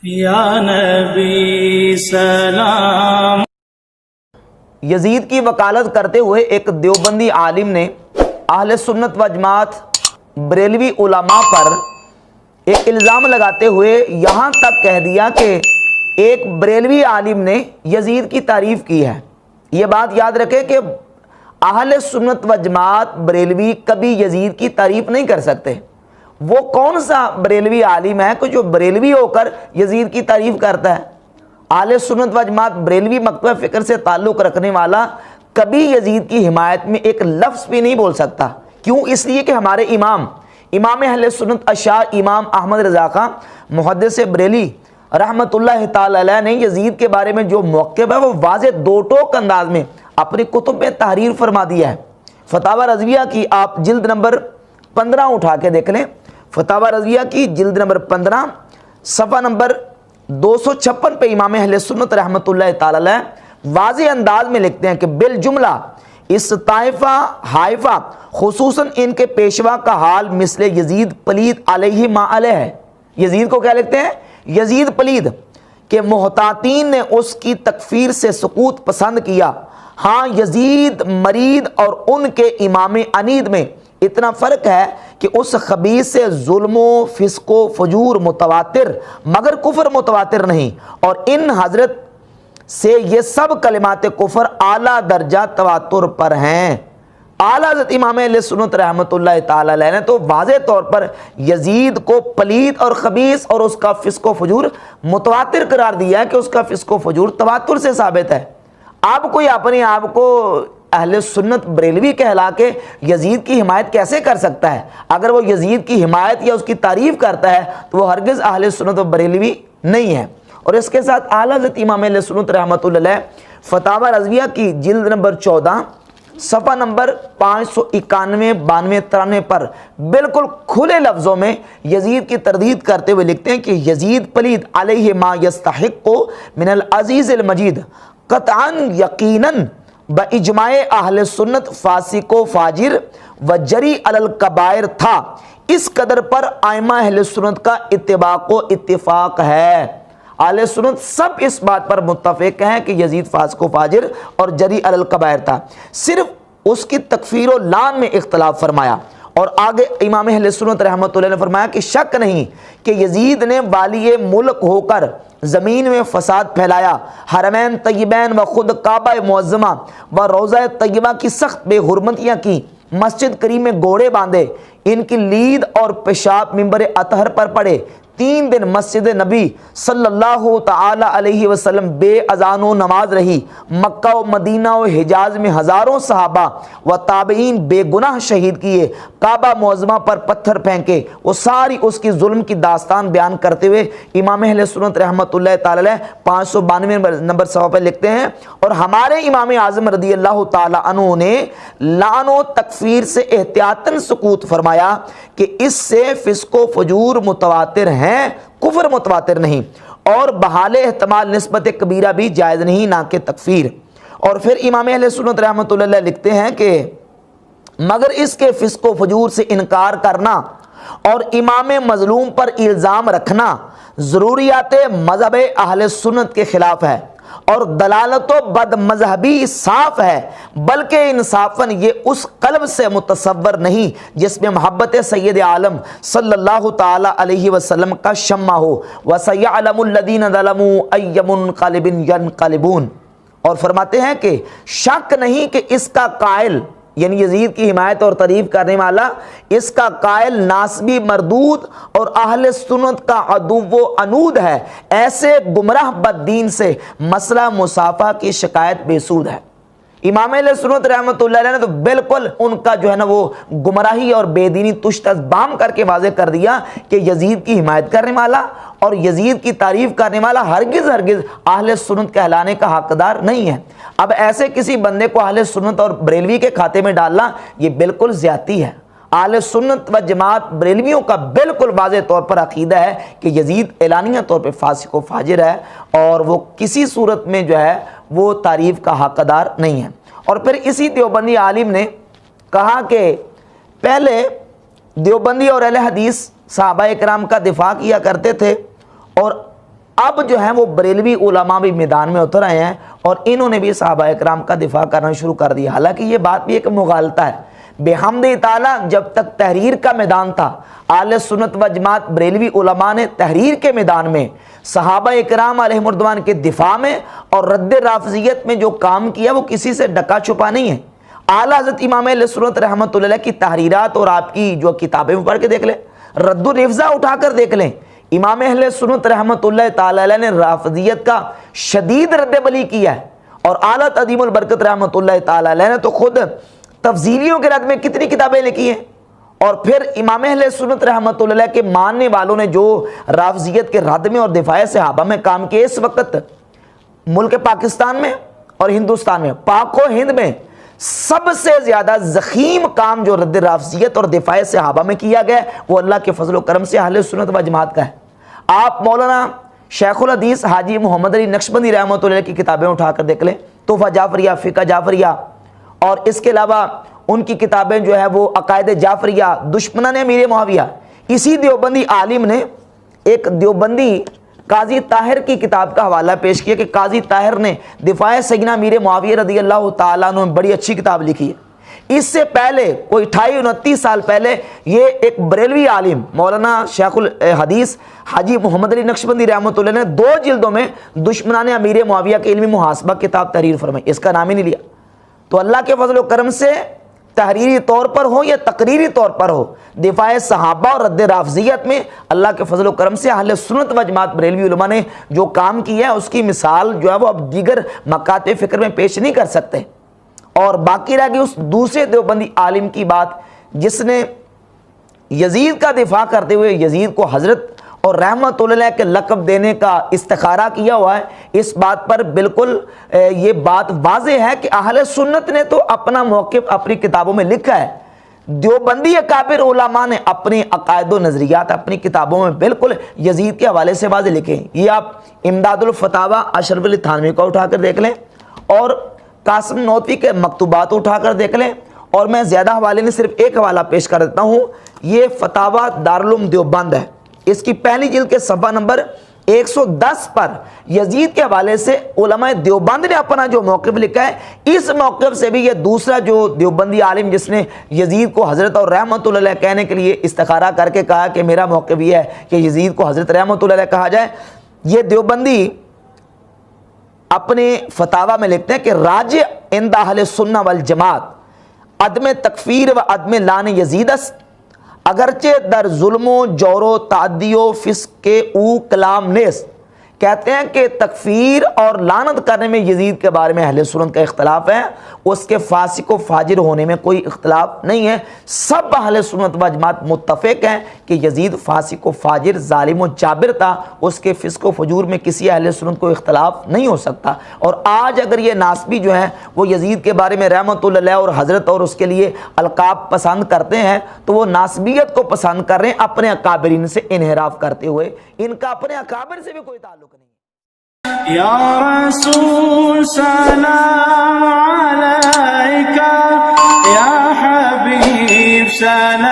یا نبی سلام۔ یزید کی وکالت کرتے ہوئے ایک دیوبندی عالم نے اہل سنت و جماعت بریلوی علماء پر ایک الزام لگاتے ہوئے یہاں تک کہہ دیا کہ ایک بریلوی عالم نے یزید کی تعریف کی ہے۔ یہ بات یاد رکھے کہ اہل سنت و جماعت بریلوی کبھی یزید کی تعریف نہیں کر سکتے۔ وہ کون سا بریلوی عالم ہے کہ جو بریلوی ہو کر یزید کی تعریف کرتا ہے؟ اہل سنت و جماعت بریلوی مکتبہ فکر سے تعلق رکھنے والا کبھی یزید کی حمایت میں ایک لفظ بھی نہیں بول سکتا۔ کیوں؟ اس لیے کہ ہمارے امام اہل سنت اشاعرہ امام احمد رضا خان محدث بریلی رحمت اللہ تعالی علیہ نے یزید کے بارے میں جو موقف ہے وہ واضح دو ٹوک انداز میں اپنی کتب میں تحریر فرما دیا ہے۔ فتاوی رضویہ کی آپ جلد نمبر 15 اٹھا کے دیکھ لیں۔ فتاوی رضویہ کی جلد نمبر 15 صفحہ نمبر 256 پہ امام اہل سنت رحمت اللہ تعالی علیہ واضح انداز میں لکھتے ہیں کہ بالجملہ اس طائفہ حائفہ خصوصاً ان کے پیشوا کا حال مثل یزید پلید علیہ ما علیہ ہے۔ یزید کو کیا لکھتے ہیں؟ یزید پلید کہ محتاطین نے اس کی تکفیر سے سقوط پسند کیا۔ ہاں یزید مرید اور ان کے امام عنید میں اتنا فرق ہے کہ اس خبیث سے ظلم و فسق و فجور متواتر مگر کفر متواتر نہیں، اور ان حضرت سے یہ سب کلمات کفر اعلیٰ درجہ تواتر پر ہیں۔ اعلیٰ حضرت امام اہل سنت رحمت اللہ تعالی علیہ نے تو واضح طور پر یزید کو پلید اور خبیث اور اس کا فسق و فجور متواتر قرار دیا ہے کہ اس کا فسق و فجور تواتر سے ثابت ہے۔ آپ کوئی اپنے آپ کو اہل سنت بریلوی کہلا کے یزید کی حمایت کیسے کر سکتا ہے؟ اگر وہ یزید کی حمایت یا اس کی تعریف کرتا ہے تو وہ ہرگز اہل سنت بریلوی نہیں ہے۔ اور اس کے ساتھ اعلیٰ حضرت امام اہل سنت رحمۃ اللہ علیہ فتاوی رضویہ کی جلد نمبر 14 صفحہ نمبر 591 92 93 پر بالکل کھلے لفظوں میں یزید کی تردید کرتے ہوئے لکھتے ہیں کہ یزید پلید علیہ ما یستحق من العزیز المجید قطعا یقیناً باجماع اہل سنت فاسق و فاجر و جری علی الکبائر تھا۔ اس قدر پر ائمہ اہل سنت کا اتباق و اتفاق ہے۔ اہل سنت سب اس بات پر متفق ہیں کہ یزید فاسق و فاجر اور جری علی الکبائر تھا، صرف اس کی تکفیر و لعن میں اختلاف فرمایا۔ اور آگے امام اہل سنت رحمۃ اللہ نے فرمایا کہ شک نہیں کہ یزید نے والی ملک ہو کر زمین میں فساد پھیلایا، حرمین طیبین و خود کعبہ معظمہ و روضہ طیبہ کی سخت بے حرمتیاں کی، مسجد کریم میں گھوڑے باندھے، ان کی لید اور پیشاب منبر اطہر پر پڑے، 3 دن مسجد نبی صلی اللہ تعالی علیہ وسلم بے اذان و نماز رہی، مکہ و مدینہ و حجاز میں ہزاروں صحابہ و تابعین بے گناہ شہید کیے، کعبہ معظمہ پر پتھر پھینکے۔ وہ ساری اس کی ظلم کی داستان بیان کرتے ہوئے امام اہل سنت رحمت اللہ تعالی علیہ 592 نمبر صفحہ پہ لکھتے ہیں، اور ہمارے امام اعظم رضی اللہ تعالی عنہ نے لعن و تکفیر سے احتیاطاً سکوت فرمایا کہ اس سے فسق و فجور متواتر ہیں، کفر متواتر نہیں، اور بحال احتمال نسبت کبیرہ بھی جائز نہیں، نہ کہ تکفیر۔ اور پھر امام اہل سنت رحمۃ اللہ علیہ لکھتے ہیں کہ مگر اس کے فسق و فجور سے انکار کرنا اور امام مظلوم پر الزام رکھنا ضروریات مذہب اہل سنت کے خلاف ہے، اور دلالت و بد مذہبی صاف ہے، بلکہ انصافاً یہ اس قلب سے متصور نہیں جس میں محبت سید عالم صلی اللہ تعالی علیہ وسلم کا شمع ہو۔ وَسَيَعْلَمُ الَّذِينَ ظَلَمُوا أَيَّ مُنْقَلِبٍ يَنْقَلِبُونَ۔ اور فرماتے ہیں کہ شک نہیں کہ اس کا قائل یعنی یزید کی حمایت اور تعریف کرنے والا، اس کا قائل ناسبی مردود اور اہل سنت کا عدو و عنود ہے، ایسے گمراہ بد دین سے مسئلہ مصافحہ کی شکایت بے سود ہے۔ امام علیہ سنت رحمۃ اللہ علیہ نے تو بالکل ان کا جو ہے نا وہ گمراہی اور بے دینی تشت بام کر کے واضح کر دیا کہ یزید کی حمایت کرنے والا اور یزید کی تعریف کرنے والا ہرگز اہل سنت کہلانے کا حقدار نہیں ہے۔ اب ایسے کسی بندے کو اہل سنت اور بریلوی کے کھاتے میں ڈالنا یہ بالکل زیادتی ہے۔ اہل سنت و جماعت بریلویوں کا بالکل واضح طور پر عقیدہ ہے کہ یزید اعلانیہ طور پہ فاسق و فاجر ہے، اور وہ کسی صورت میں جو ہے وہ تعریف کا حقدار نہیں ہے۔ اور پھر اسی دیوبندی عالم نے کہا کہ پہلے دیوبندی اور اہل حدیث صحابہ کرام کا دفاع کیا کرتے تھے، اور اب جو ہے وہ بریلوی علماء بھی میدان میں اتر آئے ہیں اور انہوں نے بھی صحابہ اکرام کا دفاع کرنا شروع کر دیا. حالانکہ یہ بات بھی ایک مغالطہ ہے. بحمد تعالیٰ جب تک تحریر کا میدان تھا اہل سنت و جماعت بریلوی علماء نے تحریر کے میدان میں صحابہ اکرام علیہم الرضوان کے دفاع میں اور رد رافضیت میں جو کام کیا وہ کسی سے ڈکا چھپا نہیں ہے. اعلیٰ حضرت امام اہل سنت رحمۃ اللہ علیہ کی تحریرات اور آپ کی جو کتابیں پڑھ کے دیکھ لیں, رد الرفضہ اٹھا کر دیکھ لیں. امام اہل سنت رحمۃ اللہ تعالی علیہ نے رافضیت کا شدید رد بلی کیا ہے, اور اعلیٰ عظیم البرکت رحمۃ اللہ تعالی علیہ نے تو خود تفضیلیوں کے رد میں کتنی کتابیں لکھی ہیں. اور پھر امام اہل سنت رحمۃ اللہ علیہ کے ماننے والوں نے جو رافضیت کے رد میں اور دفاع صحابہ میں کام کیے, اس وقت ملک پاکستان میں اور ہندوستان میں, پاک و ہند میں سب سے زیادہ ضخیم کام جو رد رافضیت اور دفاع صحابہ میں کیا گیا وہ اللہ کے فضل و کرم سے اہل سنت و جماعت کا ہے. آپ مولانا شیخ الحدیث حاجی محمد علی نقشبندی رحمۃ اللہ کی کتابیں اٹھا کر دیکھ لیں, تحفہ جعفریہ, فقہ جعفریہ, اور اس کے علاوہ ان کی کتابیں جو ہے وہ عقائد جعفریہ, دشمنان امیر معاویہ. اسی دیوبندی عالم نے ایک دیوبندی قاضی طاہر کی کتاب کا حوالہ پیش کیا کہ قاضی طاہر نے دفاع سیدنا امیر معاویہ رضی اللہ تعالیٰ عنہ میں بڑی اچھی کتاب لکھی ہے. اس سے پہلے کوئی 28-29 سال پہلے یہ ایک بریلوی عالم مولانا شیخ الحدیث حاجی محمد علی نقشبندی رحمۃ اللہ نے 2 جلدوں میں دشمنان امیر معاویہ کے علمی محاسبہ کتاب تحریر فرمائی, اس کا نام ہی نہیں لیا. تو اللہ کے فضل و کرم سے تحریری طور پر ہو یا تقریری طور پر ہو, دفاع صحابہ اور رد رافضیت میں اللہ کے فضل و کرم سے اہل سنت و جماعت بریلوی علماء نے جو کام کیا ہے اس کی مثال جو ہے وہ اب دیگر مکاتب فکر میں پیش نہیں کر سکتے. اور باقی رہ گئی اس دوسرے دیوبندی عالم کی بات جس نے یزید کا دفاع کرتے ہوئے یزید کو حضرت اور رحمت اللہ کے لقب دینے کا استخارہ کیا ہوا ہے. اس بات پر بالکل یہ بات واضح ہے کہ اہل سنت نے تو اپنا موقف اپنی کتابوں میں لکھا ہے, دیوبندی اکابر علماء نے اپنے عقائد و نظریات اپنی کتابوں میں بالکل یزید کے حوالے سے واضح لکھے ہیں. یہ آپ امداد الفتاوی اشرف علی تھانوی کو اٹھا کر دیکھ لیں, اور قاسم نوتوی کے مکتوبات اٹھا کر دیکھ لیں, اور میں زیادہ حوالے نہیں صرف ایک حوالہ پیش کر دیتا ہوں. یہ فتاوی دارالعلوم دیوبند ہے, اس کی پہلی جلد کے صفحہ نمبر 110 پر یزید کے حوالے سے علماء دیوبند نے اپنا جو موقف لکھا ہے, اس موقف سے بھی یہ دوسرا جو دیوبندی عالم جس نے یزید کو حضرت اور رحمت اللہ علیہ کہنے کے لیے استخارہ کر کے کہا کہ میرا موقف یہ ہے کہ یزید کو حضرت رحمت اللہ علیہ کہا جائے, یہ دیوبندی اپنے فتاوی میں لکھتے ہیں کہ راجع عند اہل سنہ والجماعت عدم تکفیر و عدم لعن یزید است, اگرچہ در ظلم و جور و تعدی و فسق کے او کلام نیست. کہتے ہیں کہ تکفیر اور لعنت کرنے میں یزید کے بارے میں اہل سنت کا اختلاف ہے, اس کے فاسق و فاجر ہونے میں کوئی اختلاف نہیں ہے. سب اہل سنت و جماعت متفق ہیں کہ یزید فاسق و فاجر ظالم و جابر تھا, اس کے فسق و فجور میں کسی اہل سنت کو اختلاف نہیں ہو سکتا. اور آج اگر یہ ناسبی جو ہیں وہ یزید کے بارے میں رحمت اللہ اور حضرت اور اس کے لیے القاب پسند کرتے ہیں تو وہ ناسبیت کو پسند کر رہے ہیں اپنے اکابرین سے انحراف کرتے ہوئے, ان کا اپنے اکابر سے بھی کوئی تعلق نہیں. یا رسول سلام علیکہ, یا حبیب سلام